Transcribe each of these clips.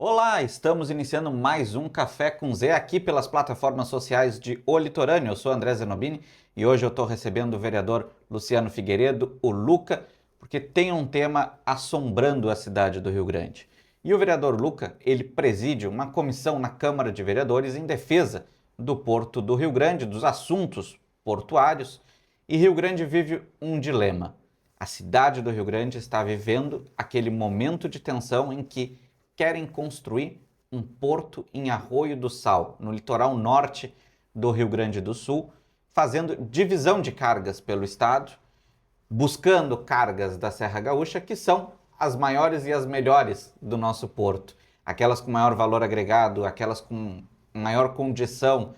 Olá, estamos iniciando mais um Café com Zé aqui pelas plataformas sociais de O Litorâneo. Eu sou André Zenobini e hoje eu estou recebendo o vereador Luciano Figueiredo, o Luca, porque tem um tema assombrando a cidade do Rio Grande. E o vereador Luca, ele preside uma comissão na Câmara de Vereadores em defesa do Porto do Rio Grande, dos assuntos portuários, e Rio Grande vive um dilema. A cidade do Rio Grande está vivendo aquele momento de tensão em que querem construir um porto em Arroio do Sal, no litoral norte do Rio Grande do Sul, fazendo divisão de cargas pelo estado, buscando cargas da Serra Gaúcha, que são as maiores e as melhores do nosso porto. Aquelas com maior valor agregado, aquelas com maior condição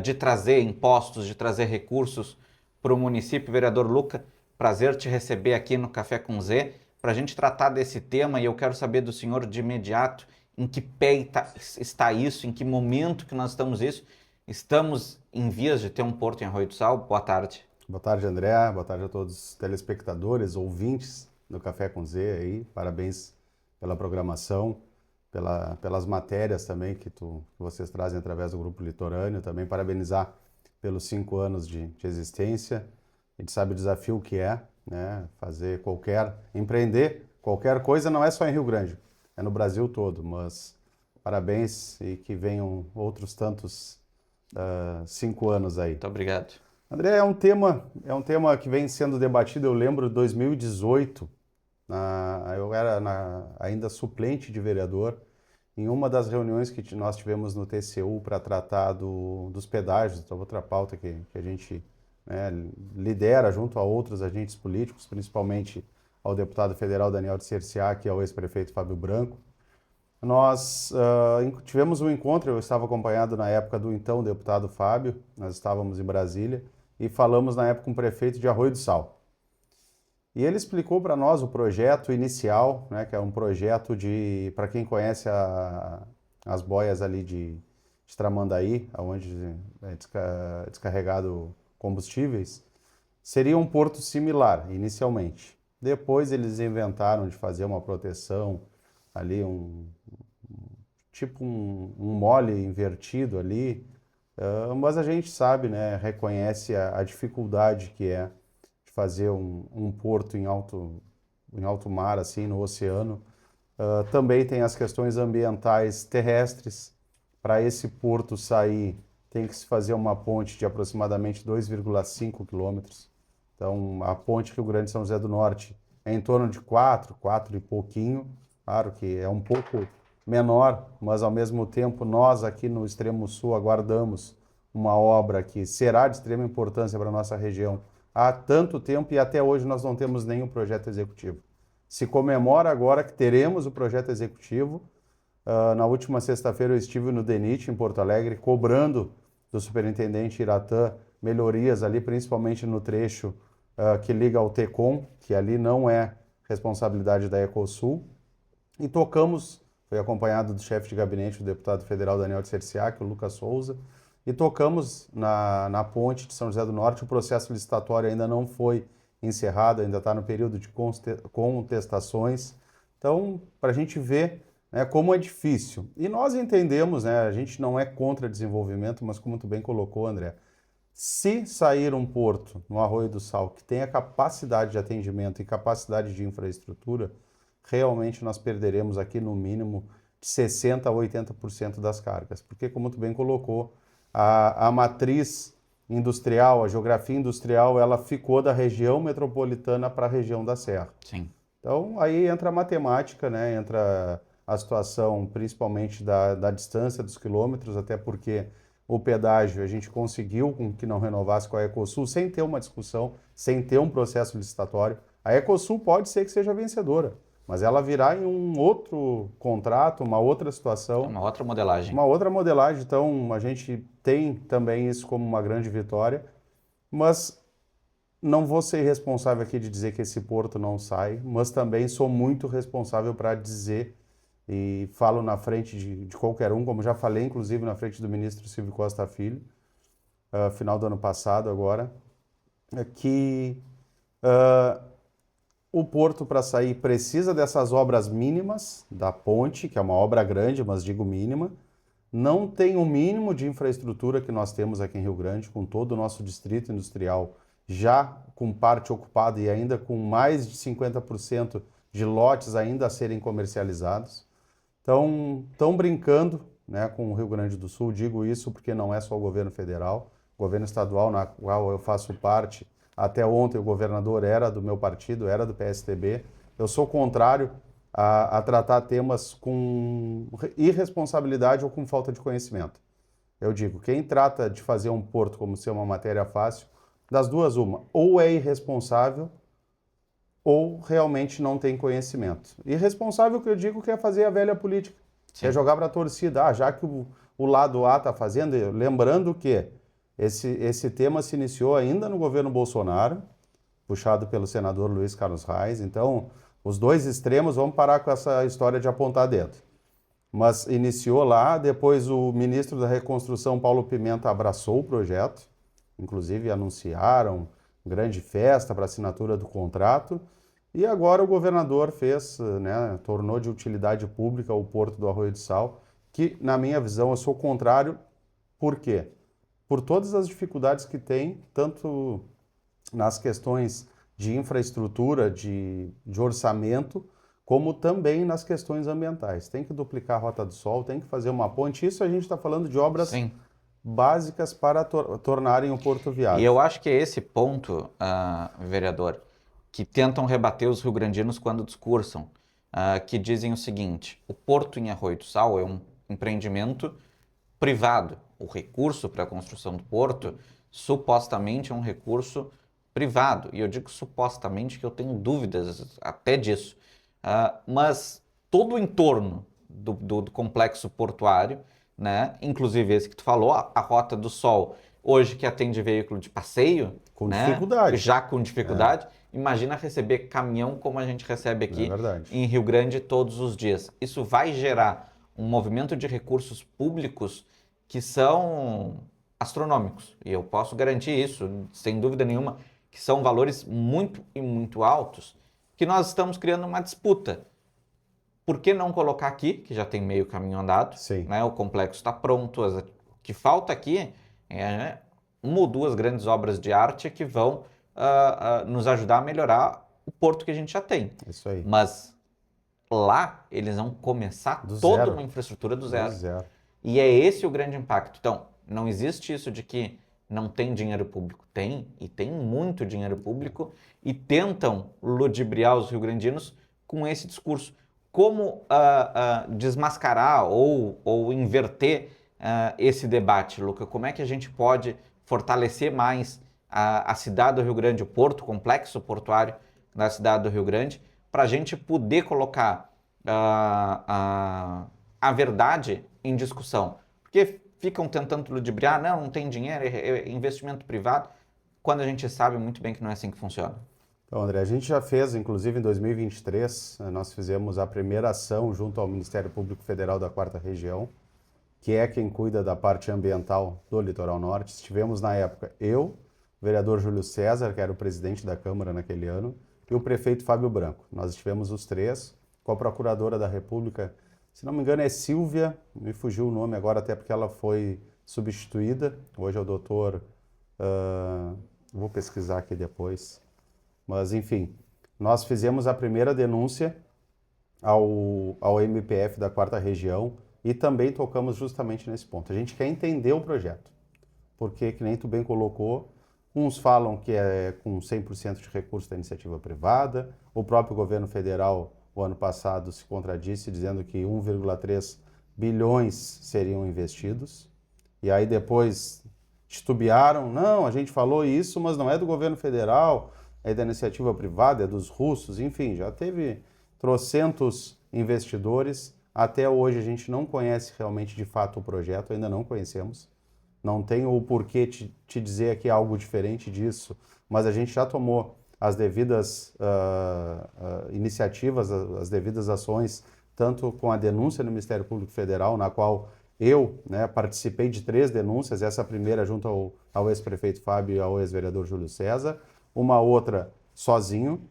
de trazer impostos, de trazer recursos para o município. Vereador Luca, prazer te receber aqui no Café com Z, para a gente tratar desse tema, e eu quero saber do senhor de imediato em que pé está isso, em que momento que nós estamos isso. Estamos em vias de ter um porto em Arroio do Sal. Boa tarde. Boa tarde, André. Boa tarde a todos os telespectadores, ouvintes do Café com Z aí. Parabéns pela programação, pelas matérias também que vocês trazem através do Grupo Litorâneo. Também parabenizar pelos 5 anos de existência. A gente sabe o desafio que é, né? Empreender qualquer coisa, não é só em Rio Grande, é no Brasil todo. Mas parabéns e que venham outros tantos 5 anos aí. Muito obrigado. André, é um tema que vem sendo debatido. Eu lembro de 2018, eu era ainda suplente de vereador, em uma das reuniões que nós tivemos no TCU para tratar dos pedágios, da outra pauta que a gente, né, lidera junto a outros agentes políticos, principalmente ao deputado federal Daniel de Cerciá, que é o ex-prefeito Fábio Branco. Nós tivemos um encontro, eu estava acompanhado na época do então deputado Fábio, nós estávamos em Brasília, e falamos na época com o prefeito de Arroio do Sal. E ele explicou para nós o projeto inicial, né, que é um projeto para quem conhece as boias ali de Tramandaí, onde é descarregado combustíveis, seria um porto similar, inicialmente. Depois eles inventaram de fazer uma proteção ali, um mole invertido ali, mas a gente sabe, né, reconhece a dificuldade que é de fazer um porto em alto mar, assim, no oceano. Também tem as questões ambientais terrestres. Para esse porto sair, tem que se fazer uma ponte de aproximadamente 2,5 quilômetros. Então, a ponte Rio Grande São José do Norte é em torno de 4 e pouquinho. Claro que é um pouco menor, mas ao mesmo tempo nós aqui no extremo sul aguardamos uma obra que será de extrema importância para a nossa região há tanto tempo, e até hoje nós não temos nenhum projeto executivo. Se comemora agora que teremos o projeto executivo. Na última sexta-feira eu estive no DENIT em Porto Alegre, cobrando do superintendente Iratã melhorias ali, principalmente no trecho que liga ao TECOM, que ali não é responsabilidade da Ecosul. E foi acompanhado do chefe de gabinete, o deputado federal Daniel de Cerciá, o Lucas Souza, e tocamos na ponte de São José do Norte. O processo licitatório ainda não foi encerrado, ainda está no período de contestações. Então, para a gente ver, né, como é difícil. E nós entendemos, né, a gente não é contra desenvolvimento, mas como tu bem colocou, André, se sair um porto no Arroio do Sal que tenha capacidade de atendimento e capacidade de infraestrutura, realmente nós perderemos aqui no mínimo de 60% a 80% das cargas. Porque, como tu bem colocou, a matriz industrial, a geografia industrial, ela ficou da região metropolitana para a região da Serra. Sim. Então, aí entra a matemática, né? Entra a situação principalmente da distância dos quilômetros, até porque o pedágio a gente conseguiu com que não renovasse com a Ecosul, sem ter uma discussão, sem ter um processo licitatório. A Ecosul pode ser que seja vencedora, mas ela virá em um outro contrato, uma outra situação. Uma outra modelagem. Uma outra modelagem, então a gente tem também isso como uma grande vitória, mas não vou ser responsável aqui de dizer que esse porto não sai, mas também sou muito responsável para dizer, e falo na frente de qualquer um, como já falei inclusive na frente do ministro Silvio Costa Filho, final do ano passado agora, que O porto, para sair, precisa dessas obras mínimas da ponte, que é uma obra grande, mas digo mínima. Não tem o mínimo de infraestrutura que nós temos aqui em Rio Grande, com todo o nosso distrito industrial já com parte ocupada e ainda com mais de 50% de lotes ainda a serem comercializados. Então, estão brincando, né, com o Rio Grande do Sul. Digo isso porque não é só o governo federal, o governo estadual, na qual eu faço parte. Até ontem o governador era do meu partido, era do PSDB. Eu sou contrário a tratar temas com irresponsabilidade ou com falta de conhecimento. Eu digo, quem trata de fazer um porto como ser uma matéria fácil, das duas uma, ou é irresponsável ou realmente não tem conhecimento. Irresponsável que eu digo que é fazer a velha política, Sim. é jogar para a torcida. Já que o lado A está fazendo, lembrando que esse tema se iniciou ainda no governo Bolsonaro, puxado pelo senador Luiz Carlos Reis. Então, os dois extremos, vamos parar com essa história de apontar dedo. Mas iniciou lá, depois o ministro da Reconstrução, Paulo Pimenta, abraçou o projeto, inclusive anunciaram grande festa para assinatura do contrato, e agora o governador fez, né, tornou de utilidade pública o Porto do Arroio do Sal, que, na minha visão, eu sou contrário. Por quê? Por todas as dificuldades que tem, tanto nas questões de infraestrutura, de orçamento, como também nas questões ambientais. Tem que duplicar a Rota do Sol, tem que fazer uma ponte. Isso a gente está falando de obras Sim. básicas para tornarem o porto viável. E eu acho que é esse ponto, vereador, que tentam rebater os rio-grandinos quando discursam, que dizem o seguinte: o Porto em Arroio do Sal é um empreendimento privado. O recurso para a construção do porto supostamente é um recurso privado. E eu digo supostamente que eu tenho dúvidas até disso. Mas todo o entorno do complexo portuário, né, inclusive esse que tu falou, a Rota do Sol, hoje que atende veículo de passeio, Com né, dificuldade. já com dificuldade, imagina receber caminhão como a gente recebe aqui em Rio Grande todos os dias. Isso vai gerar um movimento de recursos públicos que são astronômicos. E eu posso garantir isso, sem dúvida nenhuma, que são valores muito e muito altos, que nós estamos criando uma disputa. Por que não colocar aqui, que já tem meio caminho andado, né? O complexo está pronto, o que falta aqui é uma ou duas grandes obras de arte que vão nos ajudar a melhorar o porto que a gente já tem. Isso aí. Mas lá eles vão começar toda uma infraestrutura do zero. E é esse o grande impacto. Então, não existe isso de que não tem dinheiro público. Tem, e tem muito dinheiro público, e tentam ludibriar os rio-grandinos com esse discurso. Como desmascarar ou inverter esse debate, Luca? Como é que a gente pode fortalecer mais a cidade do Rio Grande, o porto, o complexo portuário da cidade do Rio Grande, para a gente poder colocar a verdade em discussão? Porque ficam tentando ludibriar, não tem dinheiro, é investimento privado, quando a gente sabe muito bem que não é assim que funciona. Então, André, a gente já fez, inclusive em 2023, nós fizemos a primeira ação junto ao Ministério Público Federal da 4ª Região, que é quem cuida da parte ambiental do Litoral Norte. Estivemos na época eu, o vereador Júlio César, que era o presidente da Câmara naquele ano, e o prefeito Fábio Branco. Nós estivemos os três com a Procuradora da República, se não me engano é Silvia, me fugiu o nome agora até porque ela foi substituída, hoje é o doutor, vou pesquisar aqui depois, mas enfim, nós fizemos a primeira denúncia ao MPF da 4ª Região e também tocamos justamente nesse ponto. A gente quer entender o projeto, porque, que nem tu bem colocou, uns falam que é com 100% de recurso da iniciativa privada, o próprio governo federal o ano passado se contradisse dizendo que 1,3 bilhões seriam investidos. E aí depois titubearam, não, a gente falou isso, mas não é do governo federal, é da iniciativa privada, é dos russos, enfim, já teve trocentos investidores. Até hoje a gente não conhece realmente de fato o projeto, ainda não conhecemos. Não tenho o porquê te dizer aqui algo diferente disso, mas a gente já tomou as devidas iniciativas, as devidas ações, tanto com a denúncia no Ministério Público Federal, na qual eu, né, participei de 3 denúncias, essa primeira junto ao ex-prefeito Fábio e ao ex-vereador Júlio César, uma outra sozinho,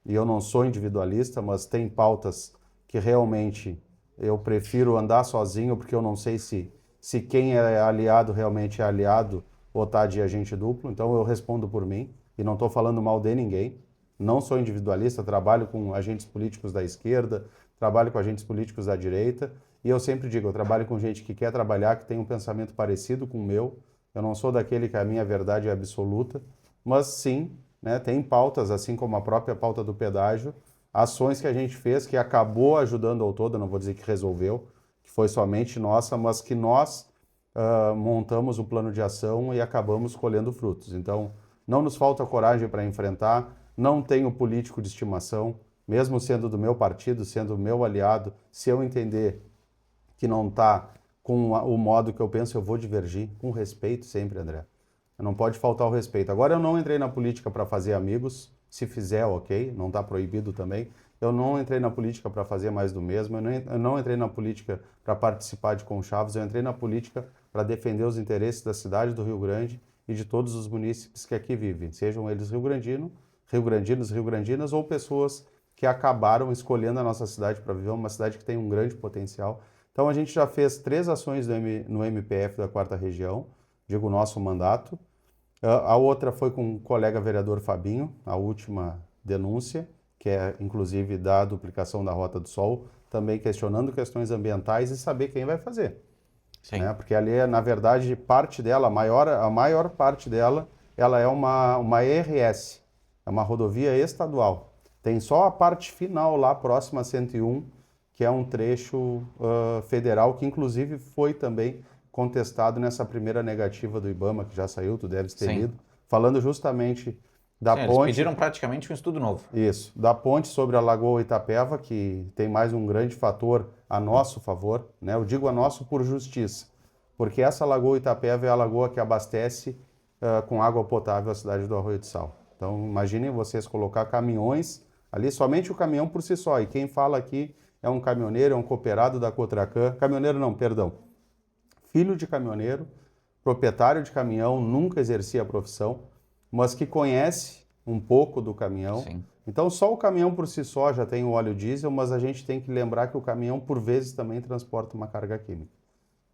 e eu não sou individualista, mas tem pautas que realmente eu prefiro andar sozinho, porque eu não sei se quem é aliado realmente é aliado ou está de agente duplo. Então eu respondo por mim e não estou falando mal de ninguém. Não sou individualista, trabalho com agentes políticos da esquerda, trabalho com agentes políticos da direita, e eu sempre digo, eu trabalho com gente que quer trabalhar, que tem um pensamento parecido com o meu. Eu não sou daquele que a minha verdade é absoluta, mas sim, né, tem pautas, assim como a própria pauta do pedágio, ações que a gente fez que acabou ajudando ao todo, não vou dizer que resolveu, que foi somente nossa, mas que nós montamos o plano de ação e acabamos colhendo frutos. Então, não nos falta coragem para enfrentar, não tenho político de estimação, mesmo sendo do meu partido, sendo meu aliado, se eu entender que não está com o modo que eu penso, eu vou divergir, com respeito sempre, André. Não pode faltar o respeito. Agora, eu não entrei na política para fazer amigos, se fizer, ok, não está proibido também. Eu não entrei na política para fazer mais do mesmo, eu não entrei na política para participar de conchaves, eu entrei na política para defender os interesses da cidade do Rio Grande e de todos os munícipes que aqui vivem, sejam eles rio-grandinos, rio-grandinas ou pessoas que acabaram escolhendo a nossa cidade para viver uma cidade que tem um grande potencial. Então a gente já fez 3 ações no MPF da 4ª Região, digo nosso mandato. A outra foi com o colega vereador Fabinho, a última denúncia, que é inclusive da duplicação da Rota do Sol, também questionando questões ambientais e saber quem vai fazer. Sim. Né? Porque ali, na verdade, parte dela, a maior parte dela, ela é uma ERS, é uma rodovia estadual. Tem só a parte final lá, próxima a 101, que é um trecho federal, que inclusive foi também contestado nessa primeira negativa do IBAMA, que já saiu, tu deves ter lido, falando justamente da ponte... Eles pediram praticamente um estudo novo. Isso, da ponte sobre a Lagoa Itapeva, que tem mais um grande fator a nosso favor, né? Eu digo a nosso por justiça, porque essa Lagoa Itapeva é a lagoa que abastece com água potável a cidade do Arroio do Sal. Então, imaginem vocês colocar caminhões ali, somente o caminhão por si só, e quem fala aqui é um caminhoneiro, é um cooperado da Cotracan, caminhoneiro não, perdão, filho de caminhoneiro, proprietário de caminhão, nunca exercia a profissão, mas que conhece um pouco do caminhão. Sim. Então, só o caminhão por si só já tem o óleo diesel, mas a gente tem que lembrar que o caminhão, por vezes, também transporta uma carga química.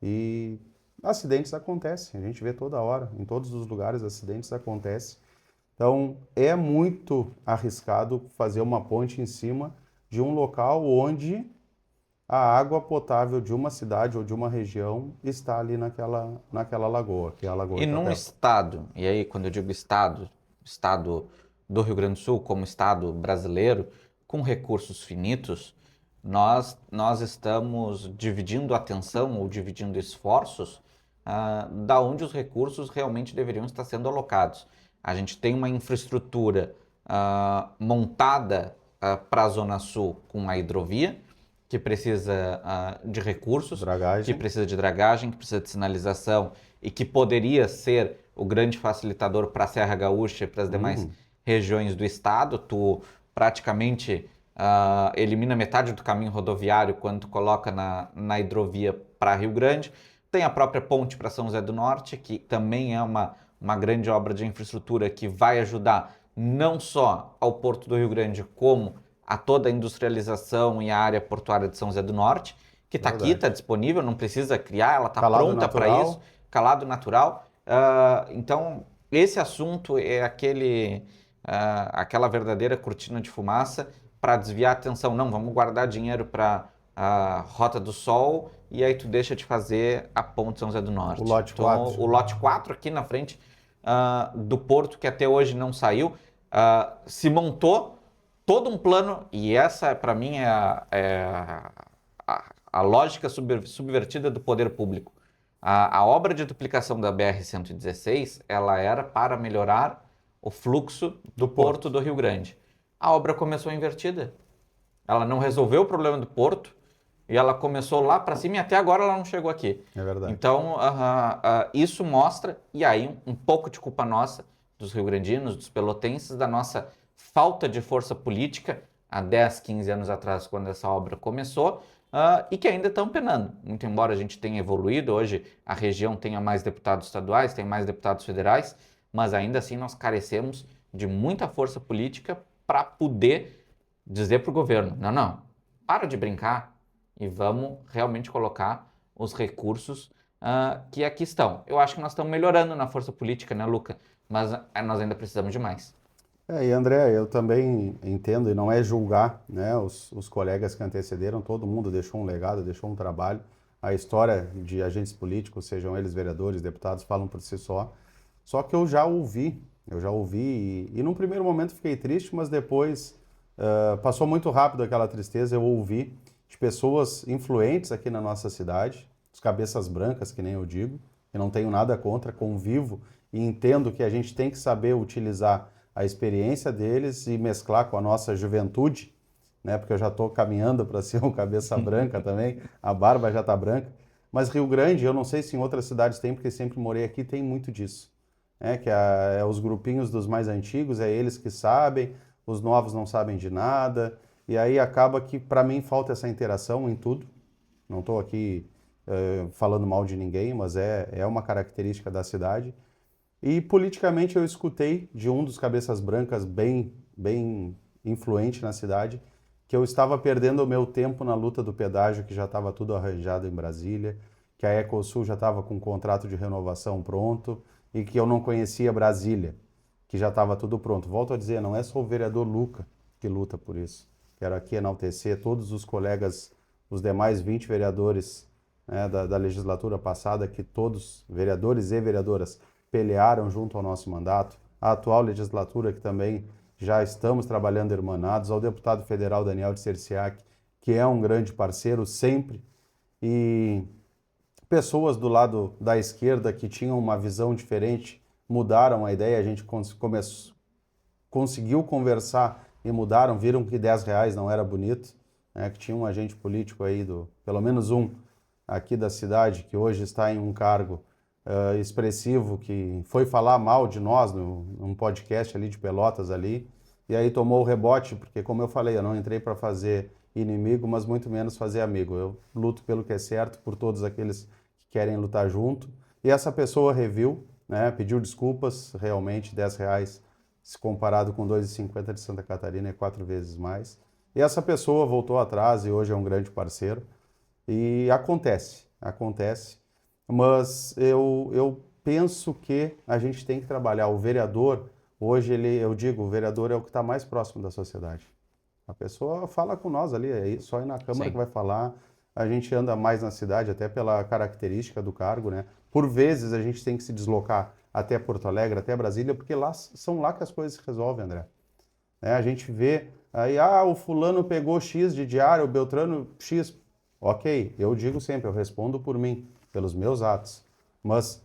E acidentes acontecem, a gente vê toda hora, em todos os lugares acidentes acontecem. Então, é muito arriscado fazer uma ponte em cima de um local onde a água potável de uma cidade ou de uma região está ali naquela lagoa, que é a Lagoa E num Itapeva. estado, e aí quando eu digo estado do Rio Grande do Sul como estado brasileiro, com recursos finitos, nós estamos dividindo atenção ou dividindo esforços da onde os recursos realmente deveriam estar sendo alocados. A gente tem uma infraestrutura montada para a Zona Sul com a hidrovia, que precisa de recursos, Dragagem. que precisa de dragagem, que precisa de sinalização e que poderia ser o grande facilitador para a Serra Gaúcha e para as demais regiões do estado. Tu praticamente elimina metade do caminho rodoviário quando tu coloca na hidrovia para Rio Grande. Tem a própria ponte para São José do Norte, que também é uma grande obra de infraestrutura que vai ajudar não só ao Porto do Rio Grande, como a toda a industrialização e a área portuária de São José do Norte, que está aqui, está disponível, não precisa criar, ela está pronta para isso, calado natural. Então, esse assunto é aquela verdadeira cortina de fumaça para desviar a atenção. Não, vamos guardar dinheiro para a Rota do Sol e aí tu deixa de fazer a Ponte São José do Norte. O lote 4. O lote 4 aqui na frente do Porto, que até hoje não saiu, se montou todo um plano, e essa para mim é a lógica subvertida do poder público. A obra de duplicação da BR-116, ela era para melhorar o fluxo do Porto do Rio Grande. A obra começou invertida. Ela não resolveu o problema do Porto e ela começou lá para cima e até agora ela não chegou aqui. É verdade. Então, isso mostra, e aí um pouco de culpa nossa, dos rio-grandinos, dos pelotenses, da nossa falta de força política há 10, 15 anos atrás, quando essa obra começou, e que ainda estão penando. Muito embora a gente tenha evoluído, hoje a região tenha mais deputados estaduais, tem mais deputados federais, mas ainda assim nós carecemos de muita força política para poder dizer para o governo, não, para de brincar e vamos realmente colocar os recursos que aqui estão. Eu acho que nós estamos melhorando na força política, né, Luca? Mas nós ainda precisamos de mais. E André, eu também entendo, e não é julgar, né, os colegas que antecederam, todo mundo deixou um legado, deixou um trabalho. A história de agentes políticos, sejam eles vereadores, deputados, falam por si só. Só que eu já ouvi, e num primeiro momento fiquei triste, mas depois passou muito rápido aquela tristeza. Eu ouvi de pessoas influentes aqui na nossa cidade, os cabeças brancas, que nem eu digo, e não tenho nada contra, convivo e entendo que a gente tem que saber utilizar a experiência deles e mesclar com a nossa juventude, né? Porque eu já estou caminhando para ser um cabeça branca também, a barba já está branca. Mas Rio Grande, eu não sei se em outras cidades tem, porque sempre morei aqui, tem muito disso. Né? Que é os grupinhos dos mais antigos, é eles que sabem, os novos não sabem de nada, e aí acaba que para mim falta essa interação em tudo. Não estou aqui falando mal de ninguém, mas é uma característica da cidade. E politicamente eu escutei de um dos cabeças brancas bem influente na cidade que eu estava perdendo o meu tempo na luta do pedágio, que já estava tudo arranjado em Brasília, que a Ecosul já estava com um contrato de renovação pronto e que eu não conhecia Brasília, que já estava tudo pronto. Volto a dizer, não é só o vereador Luca que luta por isso. Quero aqui enaltecer todos os colegas, os demais 20 vereadores, né, da legislatura passada, que todos, vereadores e vereadoras, pelearam junto ao nosso mandato, a atual legislatura que também já estamos trabalhando irmanados, ao deputado federal Daniel de Cerciac, que é um grande parceiro sempre, e pessoas do lado da esquerda que tinham uma visão diferente mudaram a ideia, a gente conseguiu conversar e mudaram, viram que R$ 10 não era bonito, né, que tinha um agente político aí, pelo menos um aqui da cidade, que hoje está em um cargo expressivo, que foi falar mal de nós num podcast ali de Pelotas ali, e aí tomou o rebote, porque como eu falei, eu não entrei para fazer inimigo, mas muito menos fazer amigo. Eu luto pelo que é certo, por todos aqueles que querem lutar junto. E essa pessoa reviu, né, pediu desculpas, realmente R$ 10, se comparado com 2,50 de Santa Catarina, é 4 vezes mais. E essa pessoa voltou atrás e hoje é um grande parceiro. E acontece. Mas eu penso que a gente tem que trabalhar. O vereador, hoje eu digo, o vereador é o que está mais próximo da sociedade. A pessoa fala com nós ali, é só ir na Câmara que vai falar. A gente anda mais na cidade, até pela característica do cargo, né? Por vezes a gente tem que se deslocar até Porto Alegre, até Brasília, porque são lá que as coisas se resolvem, André. A gente vê aí, o fulano pegou X de diário, o Beltrano X. Ok, eu digo sempre, eu respondo por mim, pelos meus atos. Mas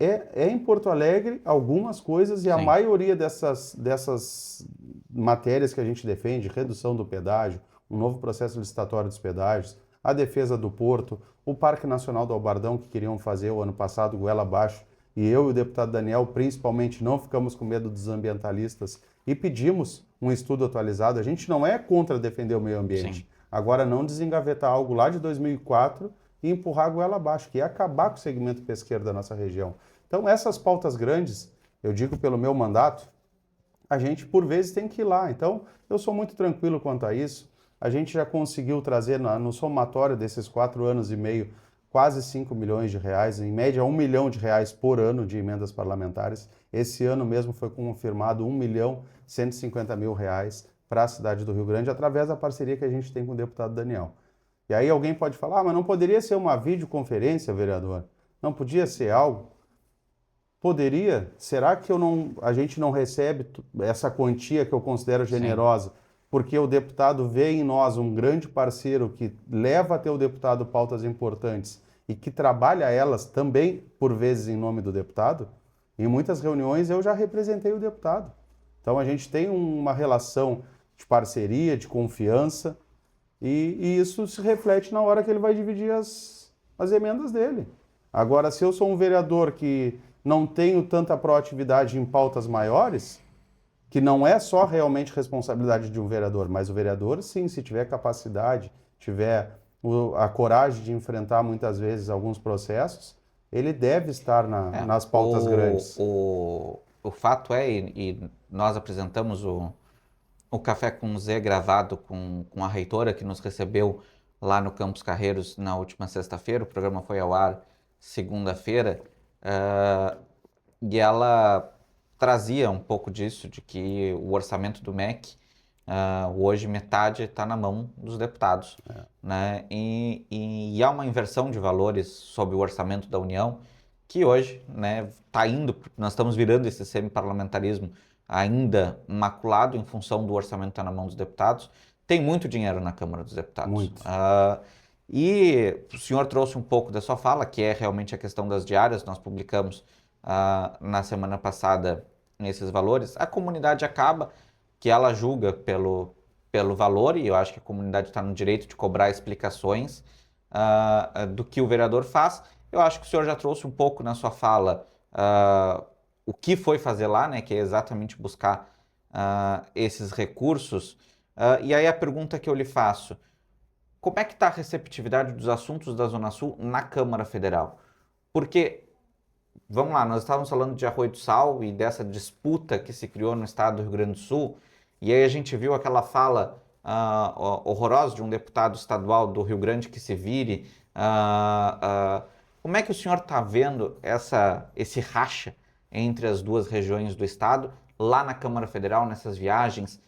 é em Porto Alegre algumas coisas e a maioria dessas matérias que a gente defende, redução do pedágio, um novo processo licitatório dos pedágios, a defesa do porto, o Parque Nacional do Albardão que queriam fazer o ano passado, goela abaixo, e eu e o deputado Daniel, principalmente, não ficamos com medo dos ambientalistas e pedimos um estudo atualizado. A gente não é contra defender o meio ambiente. Sim. Agora, não desengavetar algo lá de 2004 e empurrar a goela abaixo, que é acabar com o segmento pesqueiro da nossa região. Então, essas pautas grandes, eu digo pelo meu mandato, a gente, por vezes, tem que ir lá. Então, eu sou muito tranquilo quanto a isso. A gente já conseguiu trazer no somatório desses 4 anos e meio quase 5 milhões de reais, em média R$ 1 milhão por ano de emendas parlamentares. Esse ano mesmo foi confirmado R$ 1.150.000 para a cidade do Rio Grande, através da parceria que a gente tem com o deputado Daniel. E aí alguém pode falar, mas não poderia ser uma videoconferência, vereador? Não podia ser algo? Poderia? Será que a gente não recebe essa quantia que eu considero generosa? Sim. Porque o deputado vê em nós um grande parceiro que leva até o deputado pautas importantes e que trabalha elas também, por vezes, em nome do deputado? Em muitas reuniões eu já representei o deputado. Então a gente tem uma relação de parceria, de confiança, e isso se reflete na hora que ele vai dividir as emendas dele. Agora, se eu sou um vereador que não tenho tanta proatividade em pautas maiores, que não é só realmente responsabilidade de um vereador, mas o vereador, sim, se tiver capacidade, tiver a coragem de enfrentar muitas vezes alguns processos, ele deve estar nas pautas grandes. O fato é, e nós apresentamos o Café com Z gravado com a reitora que nos recebeu lá no Campos Carreiros na última sexta-feira. O programa foi ao ar segunda-feira, e ela trazia um pouco disso, de que o orçamento do MEC, hoje metade está na mão dos deputados, né? E há uma inversão de valores sobre o orçamento da União, que hoje, né, tá indo, nós estamos virando esse semi-parlamentarismo ainda maculado em função do orçamento estar na mão dos deputados. Tem muito dinheiro na Câmara dos Deputados. Muito. E o senhor trouxe um pouco da sua fala, que é realmente a questão das diárias. Nós publicamos na semana passada esses valores. A comunidade acaba que ela julga pelo valor, e eu acho que a comunidade está no direito de cobrar explicações do que o vereador faz. Eu acho que o senhor já trouxe um pouco na sua fala o que foi fazer lá, né, que é exatamente buscar esses recursos. E aí a pergunta que eu lhe faço: como é que está a receptividade dos assuntos da Zona Sul na Câmara Federal? Porque, vamos lá, nós estávamos falando de Arroio do Sal e dessa disputa que se criou no estado do Rio Grande do Sul, e aí a gente viu aquela fala horrorosa de um deputado estadual do Rio Grande que se vire. Como é que o senhor está vendo esse racha entre as duas regiões do estado, lá na Câmara Federal, nessas viagens,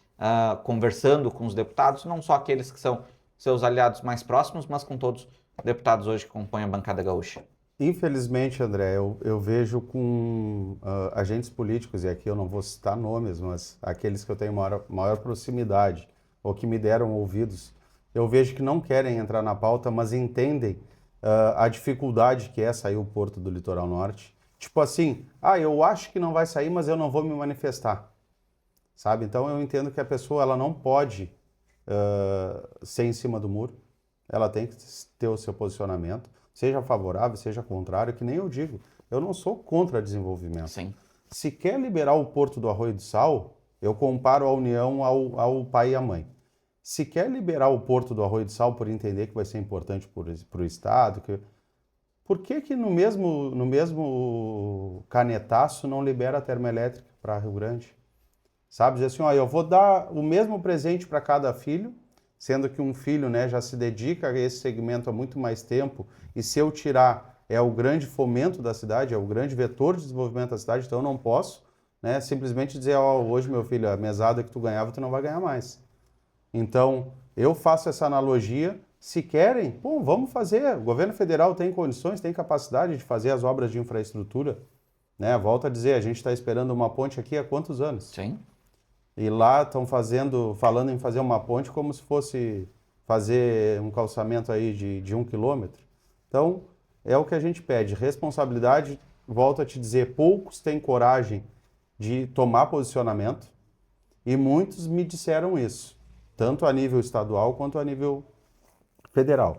conversando com os deputados, não só aqueles que são seus aliados mais próximos, mas com todos os deputados hoje que compõem a bancada gaúcha? Infelizmente, André, eu vejo com agentes políticos, e aqui eu não vou citar nomes, mas aqueles que eu tenho maior proximidade, ou que me deram ouvidos, eu vejo que não querem entrar na pauta, mas entendem a dificuldade que é sair o porto do litoral norte. Tipo assim, eu acho que não vai sair, mas eu não vou me manifestar, sabe? Então eu entendo que a pessoa ela não pode ser em cima do muro, ela tem que ter o seu posicionamento, seja favorável, seja contrário, que nem eu digo, eu não sou contra desenvolvimento. Sim. Se quer liberar o Porto do Arroio do Sal, eu comparo a União ao pai e à mãe. Se quer liberar o Porto do Arroio do Sal por entender que vai ser importante para o Estado, por que no mesmo canetaço não libera a termoelétrica para Rio Grande? Sabe, dizer assim, eu vou dar o mesmo presente para cada filho, sendo que um filho, né, já se dedica a esse segmento há muito mais tempo, e se eu tirar, é o grande fomento da cidade, é o grande vetor de desenvolvimento da cidade, então eu não posso, né, simplesmente dizer, hoje, meu filho, a mesada que tu ganhava, tu não vai ganhar mais. Então, eu faço essa analogia. Se querem, bom, vamos fazer. O governo federal tem condições, tem capacidade de fazer as obras de infraestrutura, né? Volto a dizer, a gente está esperando uma ponte aqui há quantos anos? Sim. E lá estão falando em fazer uma ponte como se fosse fazer um calçamento aí de 1 quilômetro. Então, é o que a gente pede. Responsabilidade, volto a te dizer, poucos têm coragem de tomar posicionamento, e muitos me disseram isso, tanto a nível estadual quanto a nível federal,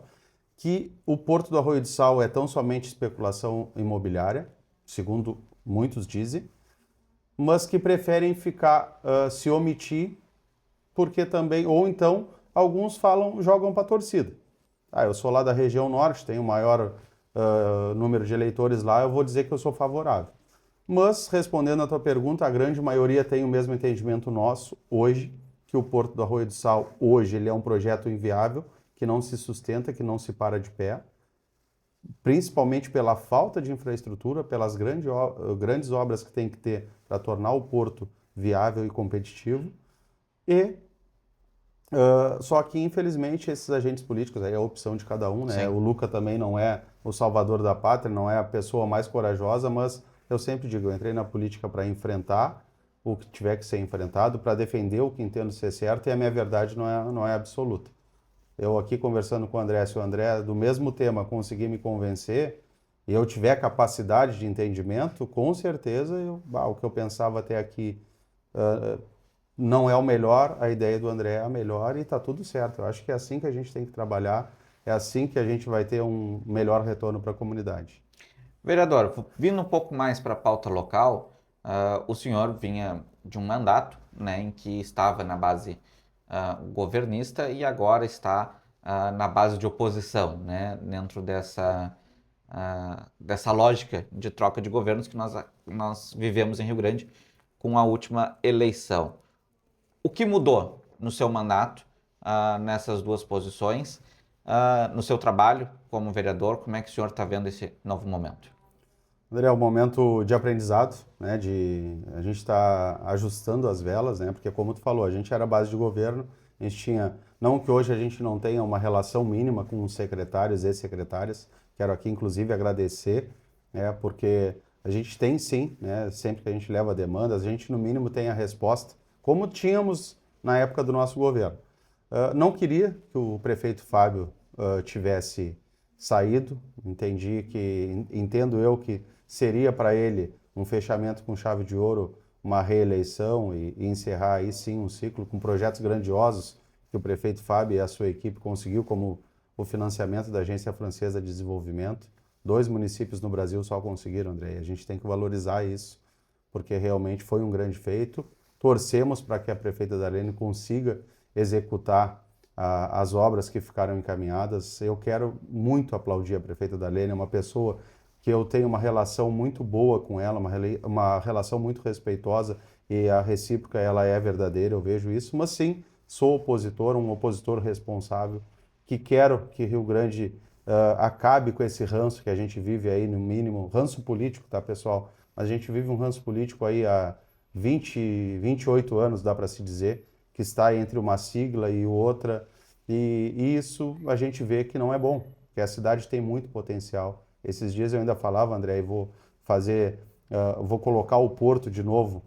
que o Porto do Arroio do Sal é tão somente especulação imobiliária, segundo muitos dizem, mas que preferem se omitir, porque também, ou então, alguns jogam para a torcida. Eu sou lá da região norte, tenho o maior número de eleitores lá, eu vou dizer que eu sou favorável. Mas, respondendo à tua pergunta, a grande maioria tem o mesmo entendimento nosso hoje, que o Porto do Arroio do Sal, hoje, ele é um projeto inviável, que não se sustenta, que não se para de pé, principalmente pela falta de infraestrutura, pelas grandes obras que tem que ter para tornar o porto viável e competitivo. Só que, infelizmente, esses agentes políticos, aí é a opção de cada um, né? Sim. O Luca também não é o salvador da pátria, não é a pessoa mais corajosa, mas eu sempre digo, eu entrei na política para enfrentar o que tiver que ser enfrentado, para defender o que entendo ser certo, e a minha verdade não é absoluta. Eu aqui conversando com o André, se o André, do mesmo tema, conseguir me convencer, e eu tiver capacidade de entendimento, com certeza o que eu pensava até aqui não é o melhor, a ideia do André é a melhor, e está tudo certo. Eu acho que é assim que a gente tem que trabalhar, é assim que a gente vai ter um melhor retorno para a comunidade. Vereador, vindo um pouco mais para a pauta local, o senhor vinha de um mandato, né, em que estava na base governista e agora está na base de oposição, né, dentro dessa lógica de troca de governos que nós vivemos em Rio Grande com a última eleição. O que mudou no seu mandato, nessas duas posições, no seu trabalho como vereador? Como é que o senhor está vendo esse novo momento? André, é um momento de aprendizado, né? A gente está ajustando as velas, né? Porque como tu falou, a gente era base de governo, a gente tinha, não que hoje a gente não tenha uma relação mínima com os secretários e secretárias, quero aqui inclusive agradecer, né? Porque a gente tem sim, né? Sempre que a gente leva demandas, a gente no mínimo tem a resposta, como tínhamos na época do nosso governo. Não queria que o prefeito Fábio tivesse saído, entendo eu que seria para ele um fechamento com chave de ouro, uma reeleição e encerrar aí sim um ciclo com projetos grandiosos que o prefeito Fábio e a sua equipe conseguiu, como o financiamento da Agência Francesa de Desenvolvimento. 2 municípios no Brasil só conseguiram, André, e a gente tem que valorizar isso, porque realmente foi um grande feito. Torcemos para que a prefeita Darlene consiga executar as obras que ficaram encaminhadas. Eu quero muito aplaudir a prefeita Darlene, é uma pessoa que eu tenho uma relação muito boa com ela, uma relação muito respeitosa, e a recíproca ela é verdadeira, eu vejo isso, mas sim, sou opositor, um opositor responsável, que quero que Rio Grande acabe com esse ranço que a gente vive aí, no mínimo, ranço político, tá, pessoal? Mas a gente vive um ranço político aí há 28 anos, dá para se dizer, que está entre uma sigla e outra, e isso a gente vê que não é bom, que a cidade tem muito potencial. Esses dias eu ainda falava, André, e vou colocar o Porto de novo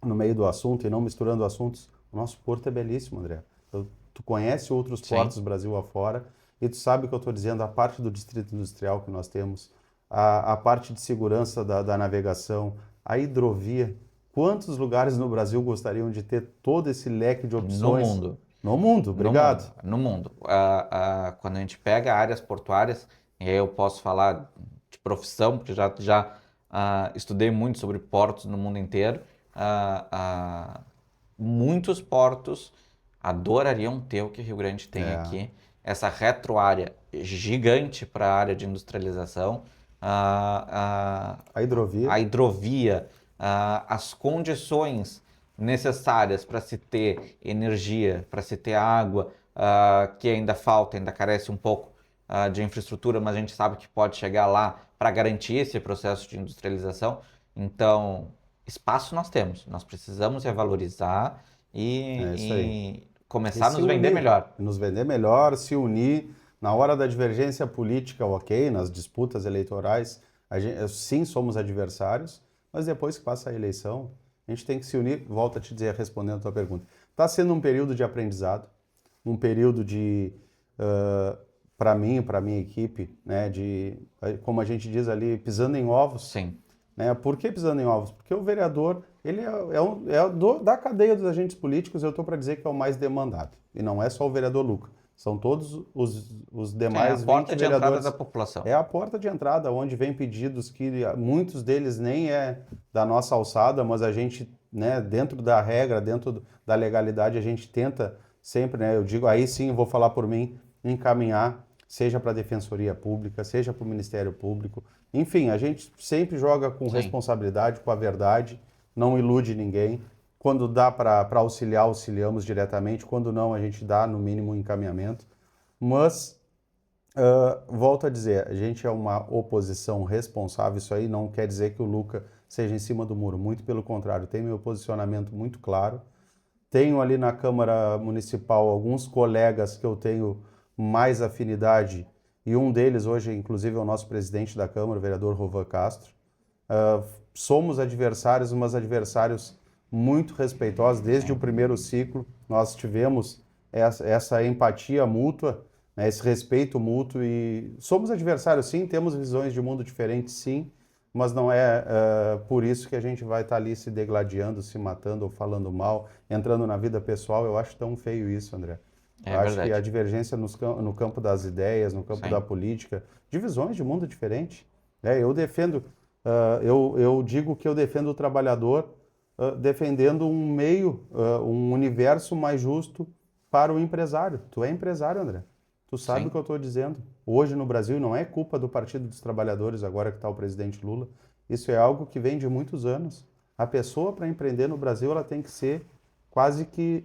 no meio do assunto e não misturando assuntos. O nosso Porto é belíssimo, André. Tu conhece outros portos do Brasil afora e tu sabe o que eu estou dizendo, a parte do distrito industrial que nós temos, a parte de segurança da navegação, a hidrovia. Quantos lugares no Brasil gostariam de ter todo esse leque de No opções? mundo. No mundo, obrigado. No mundo. Quando a gente pega áreas portuárias, e aí eu posso falar de profissão, porque já estudei muito sobre portos no mundo inteiro, muitos portos adorariam ter o que Rio Grande tem aqui, essa retroárea gigante para a área de industrialização, A hidrovia. a hidrovia, as condições necessárias para se ter energia, para se ter água, que ainda falta, ainda carece um pouco de infraestrutura, mas a gente sabe que pode chegar lá para garantir esse processo de industrialização. Então, espaço nós temos, nós precisamos valorizar É isso aí. e começar E a se nos vender unir, melhor. nos vender melhor, se unir na hora da divergência política, ok, nas disputas eleitorais, sim, somos adversários, mas depois que passa a eleição, a gente tem que se unir. Volto a te dizer, respondendo a tua pergunta. Está sendo um período de aprendizado, um período de, para mim e para a minha equipe, né, como a gente diz ali, pisando em ovos. Sim. Né? Por que pisando em ovos? Porque o vereador, ele da cadeia dos agentes políticos, eu estou para dizer que é o mais demandado. E não é só o vereador Luca, são todos os demais É a porta 20 de entrada vereadores. da população. É a porta de entrada, onde vem pedidos que muitos deles nem é da nossa alçada, mas a gente, né, dentro da regra, dentro da legalidade, a gente tenta sempre, né, eu digo, aí sim, vou falar por mim, encaminhar, seja para a Defensoria Pública, seja para o Ministério Público. Enfim, a gente sempre joga com responsabilidade, com a verdade, não ilude ninguém. Quando dá para auxiliar, auxiliamos diretamente. Quando não, a gente dá, no mínimo, um encaminhamento. Mas, volto a dizer, a gente é uma oposição responsável. Isso aí não quer dizer que o Luca seja em cima do muro. Muito pelo contrário, tem meu posicionamento muito claro. Tenho ali na Câmara Municipal alguns colegas que eu tenho mais afinidade, e um deles hoje, inclusive, é o nosso presidente da Câmara, o vereador Rovan Castro. Somos adversários, mas adversários muito respeitosos. Desde o primeiro ciclo, nós tivemos essa empatia mútua, né, esse respeito mútuo, e somos adversários, sim, temos visões de mundo diferentes, sim, mas não é por isso que a gente vai estar ali se degladiando, se matando ou falando mal, entrando na vida pessoal. Eu acho tão feio isso, André. É Eu acho verdade. que a divergência no campo das ideias, no campo da política, divisões de mundo diferente. Eu defendo, eu digo que eu defendo o trabalhador defendendo um meio, um universo mais justo para o empresário. Tu é empresário, André. Tu sabe o que eu estou dizendo. Hoje no Brasil não é culpa do Partido dos Trabalhadores, agora que está o presidente Lula. Isso é algo que vem de muitos anos. A pessoa, para empreender no Brasil, ela tem que ser quase que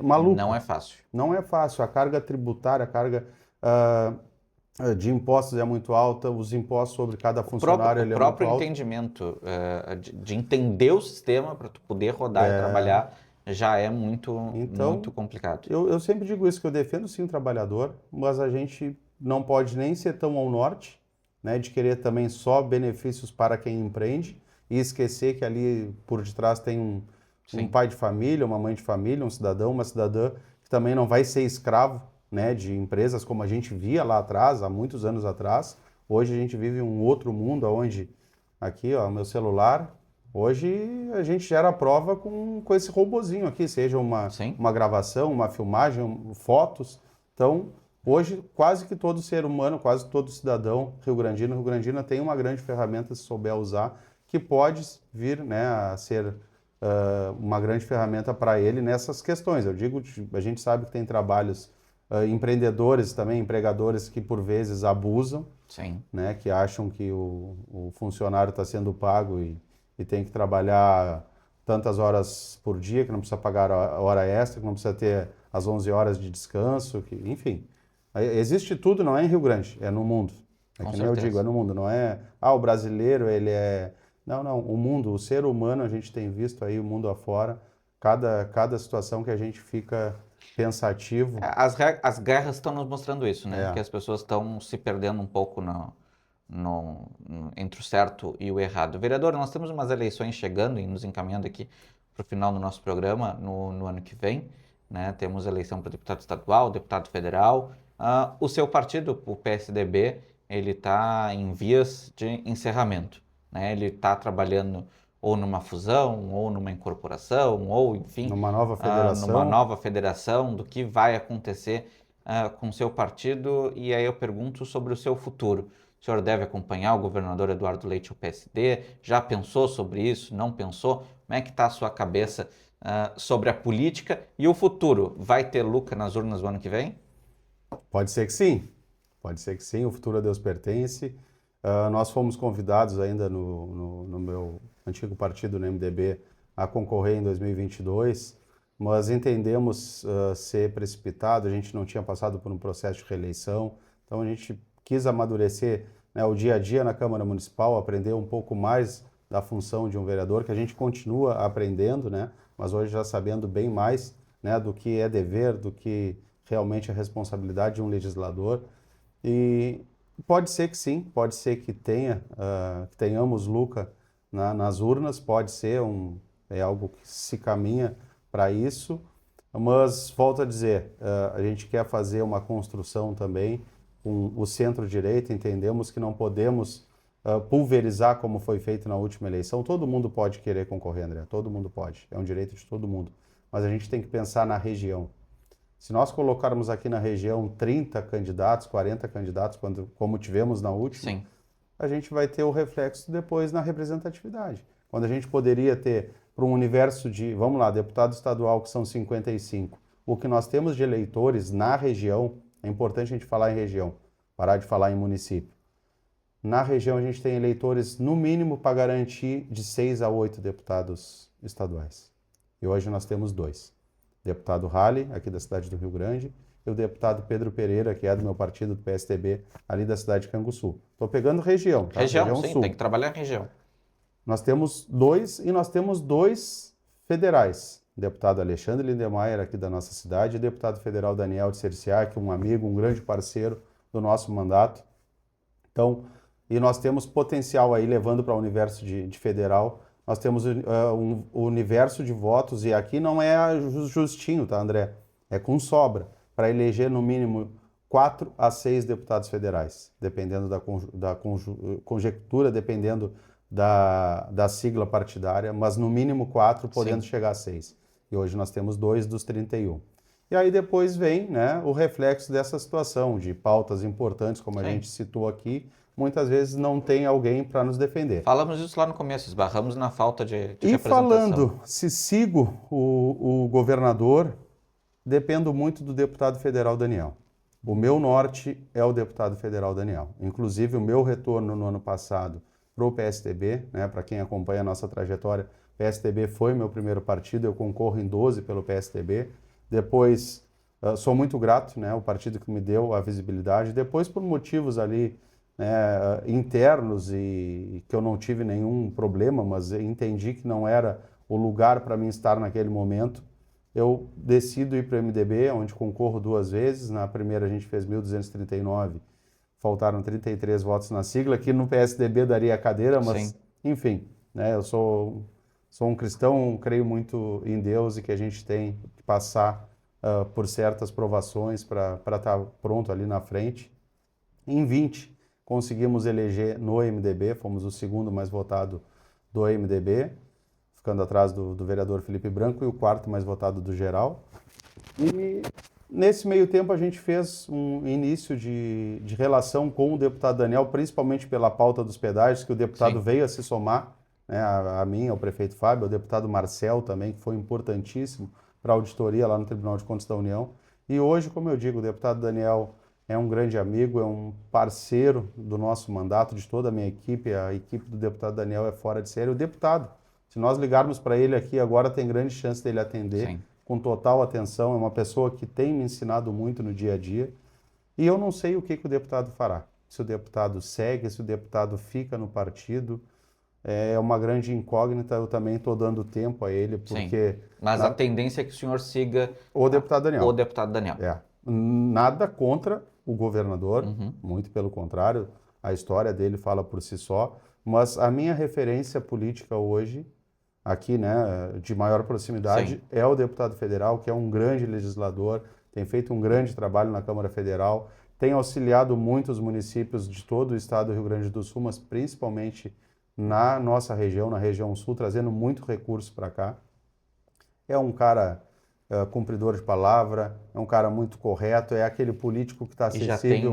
maluca. Não é fácil. Não é fácil. A carga tributária, a carga ah, de impostos é muito alta, os impostos sobre cada funcionário O ele é muito próprio alto. entendimento de entender o sistema para tu poder rodar e trabalhar já é muito, Então, muito complicado. eu sempre digo isso, que eu defendo sim o trabalhador, mas a gente não pode nem ser tão ao norte, né, de querer também só benefícios para quem empreende e esquecer que ali por detrás tem um Sim. pai de família, uma mãe de família, um cidadão, uma cidadã que também não vai ser escravo, né, de empresas como a gente via lá atrás, há muitos anos atrás. Hoje a gente vive um outro mundo onde, aqui, ó, meu celular, hoje a gente gera a prova com esse robozinho aqui, seja Sim. uma gravação, uma filmagem, fotos. Então, hoje, quase que todo ser humano, quase todo cidadão rio-grandina tem uma grande ferramenta, se souber usar, que pode vir, né, a ser uma grande ferramenta para ele nessas questões. Eu digo, a gente sabe que tem trabalhos empreendedores também, empregadores que por vezes abusam, Sim. né, que acham que o funcionário está sendo pago e tem que trabalhar tantas horas por dia, que não precisa pagar a hora extra, que não precisa ter as 11 horas de descanso, que, enfim. Existe tudo, não é em Rio Grande, é no mundo. É Com que nem eu certeza. digo, é no mundo, não é, o brasileiro, ele é... Não, não, o mundo, o ser humano, a gente tem visto aí o mundo afora, cada situação que a gente fica pensativo. As guerras estão nos mostrando isso, né? É. Que as pessoas estão se perdendo um pouco entre o certo e o errado. Vereador, nós temos umas eleições chegando e nos encaminhando aqui para o final do nosso programa no ano que vem, né? Temos eleição para deputado estadual, deputado federal. O seu partido, o PSDB, ele está em vias de encerramento, né? Ele está trabalhando ou numa fusão, ou numa incorporação, ou enfim, Numa nova numa federação. nova federação, do que vai acontecer com o seu partido. E aí eu pergunto sobre o seu futuro. O senhor deve acompanhar o governador Eduardo Leite, o PSD? Já pensou sobre isso? Não pensou? Como é que está a sua cabeça sobre a política e o futuro? Vai ter Luca nas urnas no ano que vem? Pode ser que sim, pode ser que sim, o futuro a Deus pertence. Nós fomos convidados ainda no meu antigo partido, no MDB, a concorrer em 2022, mas entendemos ser precipitado, a gente não tinha passado por um processo de reeleição, então a gente quis amadurecer, né, o dia a dia na Câmara Municipal, aprender um pouco mais da função de um vereador, que a gente continua aprendendo, né, mas hoje já sabendo bem mais, né, do que é dever, do que realmente é responsabilidade de um legislador. E pode ser que sim, pode ser que que tenhamos Luca nas urnas, pode ser é algo que se caminha para isso, mas volto a dizer, a gente quer fazer uma construção também com o centro-direita, entendemos que não podemos pulverizar como foi feito na última eleição. Todo mundo pode querer concorrer, André, todo mundo pode, é um direito de todo mundo, mas a gente tem que pensar na região. Se nós colocarmos aqui na região 30 candidatos, 40 candidatos, como tivemos na última, Sim. a gente vai ter o reflexo depois na representatividade. Quando a gente poderia ter, para um universo de, vamos lá, deputado estadual, que são 55, o que nós temos de eleitores na região, é importante a gente falar em região, parar de falar em município. Na região a gente tem eleitores, no mínimo, para garantir de 6 a 8 deputados estaduais. E hoje nós temos 2. Deputado Halley, aqui da cidade do Rio Grande, e o deputado Pedro Pereira, que é do meu partido, do PSDB, ali da cidade de Canguçu. Estou pegando região, tá? Região, sim, sul. tem que trabalhar em região. Nós temos 2 e nós temos 2 federais. O deputado Alexandre Lindemeyer, aqui da nossa cidade, e o deputado federal Daniel de Cerciac, um amigo, um grande parceiro do nosso mandato. Então, e nós temos potencial aí, levando para o universo de federal, nós temos um universo de votos, e aqui não é justinho, tá, André? É com sobra, para eleger no mínimo 4 a 6 deputados federais, dependendo da conjectura, dependendo da sigla partidária, mas no mínimo 4, podendo chegar a 6. E hoje nós temos 2 dos 31. E aí depois vem, né, o reflexo dessa situação de pautas importantes, como a gente citou aqui, muitas vezes não tem alguém para nos defender. Falamos isso lá no começo, esbarramos na falta de E representação. falando, se sigo o governador, dependo muito do deputado federal Daniel. O meu norte é o deputado federal Daniel. Inclusive, o meu retorno no ano passado para o PSDB, né, para quem acompanha a nossa trajetória, PSDB foi meu primeiro partido, eu concorro em 12 pelo PSDB. Depois, sou muito grato, né, o partido que me deu a visibilidade. Depois, por motivos ali, né, internos e que eu não tive nenhum problema, mas entendi que não era o lugar para mim estar naquele momento, eu decido ir para o MDB, onde concorro 2 vezes. Na primeira a gente fez 1.239, faltaram 33 votos na sigla, que no PSDB daria a cadeira, mas, Sim. enfim, né, eu sou um cristão, creio muito em Deus e que a gente tem que passar por certas provações para estar pronto ali na frente. Em 20, conseguimos eleger no MDB, fomos o segundo mais votado do MDB, ficando atrás do vereador Felipe Branco, e o quarto mais votado do geral. E nesse meio tempo a gente fez um início de relação com o deputado Daniel, principalmente pela pauta dos pedágios, que o deputado Sim. veio a se somar, né, a mim, ao prefeito Fábio, ao deputado Marcel também, que foi importantíssimo para a auditoria lá no Tribunal de Contas da União. E hoje, como eu digo, o deputado Daniel é um grande amigo, é um parceiro do nosso mandato, de toda a equipe do deputado Daniel é fora de série. O deputado, se nós ligarmos para ele aqui agora, tem grande chance dele atender Sim. com total atenção. É uma pessoa que tem me ensinado muito no dia a dia. E eu não sei o que o deputado fará. Se o deputado segue, se o deputado fica no partido, é uma grande incógnita. Eu também estou dando tempo a ele, Sim. porque Mas a tendência é que o senhor siga o deputado o Daniel. deputado Daniel. Nada contra o governador, Uhum. muito pelo contrário, a história dele fala por si só, mas a minha referência política hoje, aqui, né, de maior proximidade, Sim. é o deputado federal, que é um grande legislador, tem feito um grande trabalho na Câmara Federal, tem auxiliado muitos municípios de todo o estado do Rio Grande do Sul, mas principalmente na nossa região, na região sul, trazendo muito recurso para cá. É um cara cumpridor de palavra, é um cara muito correto, é aquele político que está E já acessível.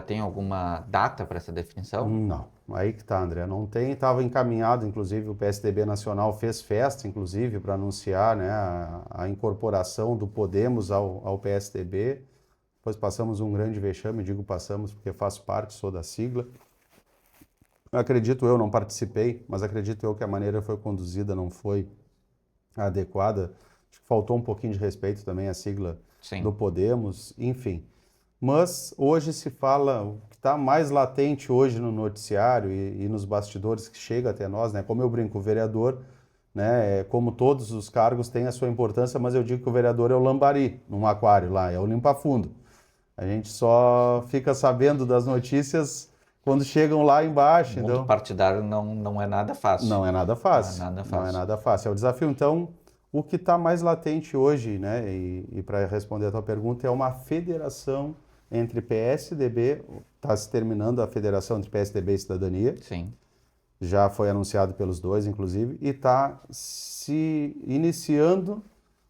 tem alguma data para essa definição? Não, aí que tá, André, não tem, estava encaminhado, inclusive o PSDB Nacional fez festa, inclusive, para anunciar, né, a incorporação do Podemos ao PSDB. Depois passamos um grande vexame, digo passamos porque faço parte, sou da sigla. Acredito eu, não participei, mas acredito eu que a maneira foi conduzida não foi adequada. Acho que faltou um pouquinho de respeito também à sigla Sim. do Podemos, enfim. Mas hoje se fala, o que está mais latente hoje no noticiário e nos bastidores que chega até nós, né? Como eu brinco, o vereador, né, como todos os cargos, tem a sua importância, mas eu digo que o vereador é o lambari num aquário lá, é o limpa-fundo. A gente só fica sabendo das notícias quando chegam lá embaixo, O mundo então partidário não é nada fácil. não é nada Não é fácil. nada Não é fácil. nada fácil. É o desafio. Então, o que está mais latente hoje, né, e para responder a tua pergunta, é uma federação entre PSDB, está se terminando a federação entre PSDB e Cidadania, Sim. já foi anunciado pelos dois, inclusive, e está se iniciando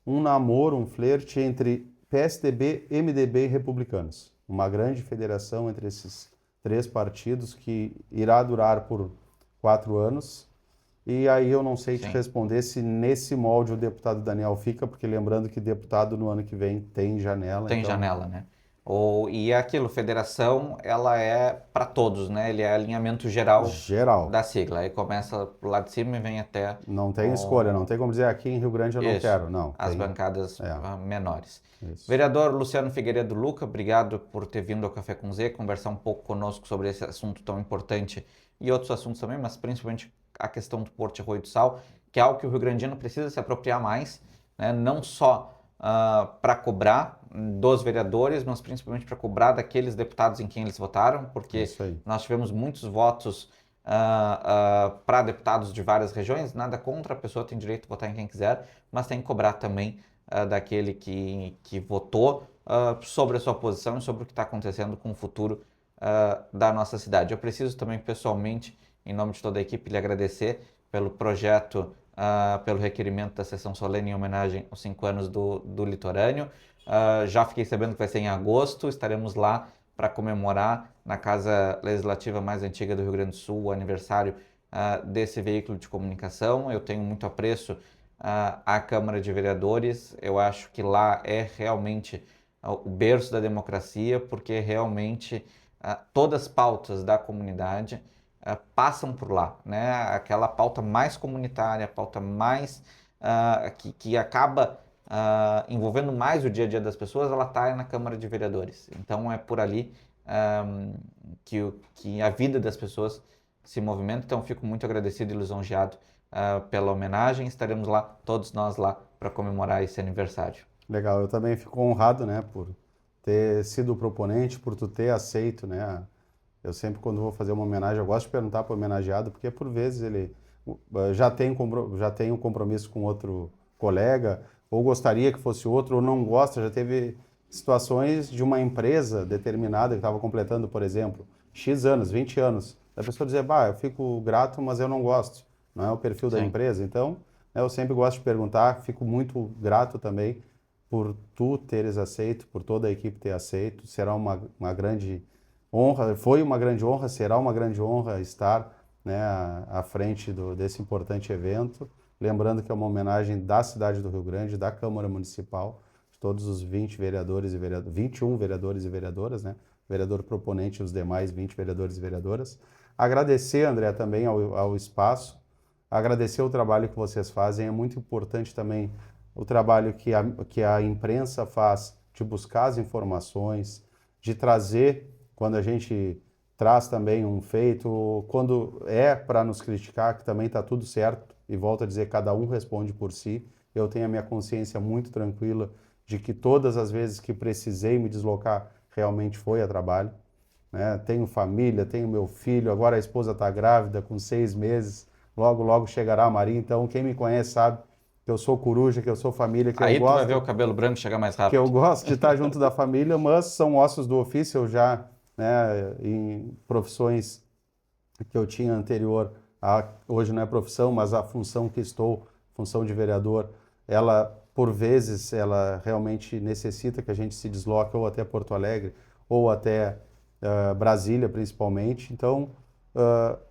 um namoro, um flerte entre PSDB, MDB e Republicanos. Uma grande federação entre esses 3 partidos que irá durar por 4 anos. E aí eu não sei te Sim. responder se nesse molde o deputado Daniel fica, porque lembrando que deputado no ano que vem tem janela. Tem então... janela, né? E é aquilo, federação, ela é para todos, né? Ele é alinhamento geral Geral. da sigla. Aí começa lá de cima e vem até Não tem escolha, não tem como dizer aqui em Rio Grande eu não isso, quero. Não, as tem. bancadas É, menores. isso. Vereador Luciano Figueiredo Luca, obrigado por ter vindo ao Café com Z, conversar um pouco conosco sobre esse assunto tão importante e outros assuntos também, mas principalmente a questão do Porto de Arroio do Sal, que é algo que o Rio Grandino precisa se apropriar mais, né? Não só para cobrar dos vereadores, mas principalmente para cobrar daqueles deputados em quem eles votaram, porque Isso aí. nós tivemos muitos votos para deputados de várias regiões, nada contra, a pessoa tem direito de votar em quem quiser, mas tem que cobrar também daquele que votou sobre a sua posição e sobre o que está acontecendo com o futuro da nossa cidade. Eu preciso também pessoalmente, em nome de toda a equipe, lhe agradecer pelo projeto, pelo requerimento da sessão solene em homenagem aos 5 anos do litorâneo. Já fiquei sabendo que vai ser em agosto, estaremos lá para comemorar na Casa Legislativa mais antiga do Rio Grande do Sul o aniversário desse veículo de comunicação. Eu tenho muito apreço à Câmara de Vereadores, eu acho que lá é realmente o berço da democracia, porque realmente todas as pautas da comunidade passam por lá, né? Aquela pauta mais comunitária, a pauta mais que acaba envolvendo mais o dia a dia das pessoas, ela está na Câmara de Vereadores. Então é por ali que a vida das pessoas se movimenta. Então fico muito agradecido e lisonjeado pela homenagem. Estaremos lá, todos nós lá, para comemorar esse aniversário. Legal, eu também fico honrado, né, por ter sido o proponente, por tu ter aceito, né? Eu sempre, quando vou fazer uma homenagem, eu gosto de perguntar para o homenageado, porque por vezes ele já tem um compromisso com outro colega, ou gostaria que fosse outro, ou não gosta. Já teve situações de uma empresa determinada que estava completando, por exemplo, X anos, 20 anos, da pessoa dizer, bah, eu fico grato, mas eu não gosto, não é o perfil da Sim. empresa. Então, né, eu sempre gosto de perguntar, fico muito grato também por tu teres aceito, por toda a equipe ter aceito. Será uma grande honra, foi uma grande honra, será uma grande honra estar, né, à frente desse importante evento. Lembrando que é uma homenagem da cidade do Rio Grande, da Câmara Municipal, de todos os 20 vereadores e 21 vereadores e vereadoras, né? Vereador proponente e os demais 20 vereadores e vereadoras. Agradecer, André, também ao espaço, agradecer o trabalho que vocês fazem. É muito importante também o trabalho que a imprensa faz de buscar as informações, de trazer, quando a gente traz também um feito, quando é para nos criticar, que também está tudo certo, e volto a dizer, cada um responde por si. Eu tenho a minha consciência muito tranquila de que todas as vezes que precisei me deslocar, realmente foi a trabalho, né? Tenho família, tenho meu filho, agora a esposa está grávida, com 6 meses, logo, logo chegará a Maria. Então, quem me conhece sabe que eu sou coruja, que eu sou família, que eu Aí tu vai ver o gosto, cabelo branco chegar mais que eu rápido. gosto de estar junto da família, mas são ossos do ofício. Eu já, né, em profissões que eu tinha anterior, hoje não é profissão, mas a função que estou, função de vereador, ela, por vezes, ela realmente necessita que a gente se desloque ou até Porto Alegre, ou até Brasília, principalmente. Então,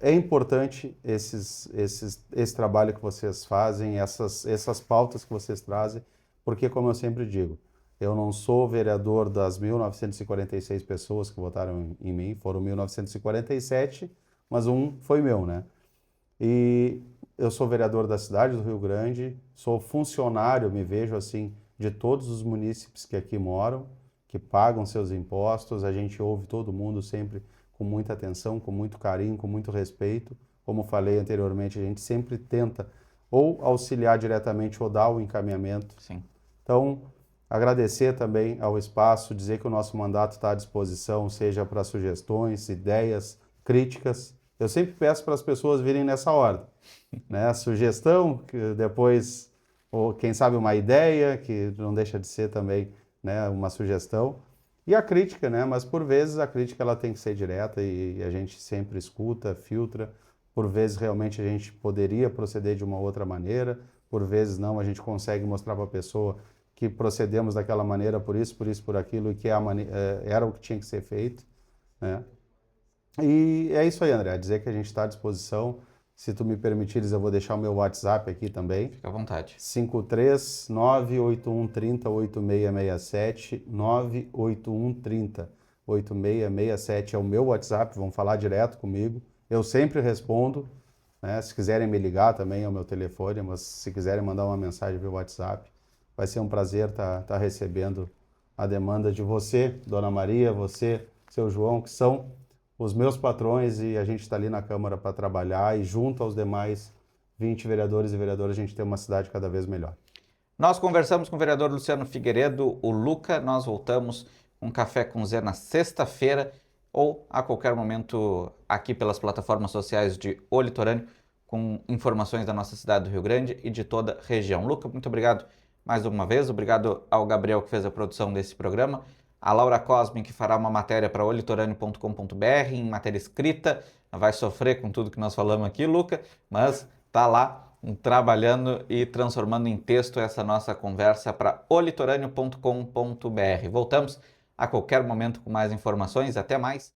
é importante esse trabalho que vocês fazem, essas pautas que vocês trazem, porque, como eu sempre digo, eu não sou vereador das 1.946 pessoas que votaram em mim, foram 1.947, mas um foi meu, né? E eu sou vereador da cidade do Rio Grande, sou funcionário, me vejo assim, de todos os munícipes que aqui moram, que pagam seus impostos. A gente ouve todo mundo sempre com muita atenção, com muito carinho, com muito respeito. Como falei anteriormente, a gente sempre tenta ou auxiliar diretamente ou dar o encaminhamento. Sim. Então, agradecer também ao espaço, dizer que o nosso mandato está à disposição, seja para sugestões, ideias, críticas. Eu sempre peço para as pessoas virem nessa ordem, né? Sugestão, que depois, ou quem sabe uma ideia, que não deixa de ser também, né, uma sugestão. E a crítica, né? Mas por vezes a crítica ela tem que ser direta e a gente sempre escuta, filtra. Por vezes realmente a gente poderia proceder de uma outra maneira, por vezes não, a gente consegue mostrar para a pessoa que procedemos daquela maneira por isso, por aquilo, e que era o que tinha que ser feito, né? E é isso aí, André, dizer que a gente está à disposição. Se tu me permitires, eu vou deixar o meu WhatsApp aqui também. Fica à vontade. 53981308667, 981308667 é o meu WhatsApp, vão falar direto comigo. Eu sempre respondo, né? Se quiserem me ligar também é o meu telefone, mas se quiserem mandar uma mensagem via WhatsApp, vai ser um prazer estar recebendo a demanda de você, Dona Maria, você, seu João, que são os meus patrões, e a gente está ali na Câmara para trabalhar, e junto aos demais 20 vereadores e vereadoras a gente tem uma cidade cada vez melhor. Nós conversamos com o vereador Luciano Figueiredo, o Luca. Nós voltamos com Café com Zé na sexta-feira ou a qualquer momento aqui pelas plataformas sociais de O Litorâneo, com informações da nossa cidade do Rio Grande e de toda a região. Luca, muito obrigado mais uma vez. Obrigado ao Gabriel que fez a produção desse programa, a Laura Cosme, que fará uma matéria para olitorâneo.com.br, em matéria escrita. Vai sofrer com tudo que nós falamos aqui, Luca, mas está lá trabalhando e transformando em texto essa nossa conversa para olitorâneo.com.br. Voltamos a qualquer momento com mais informações. Até mais!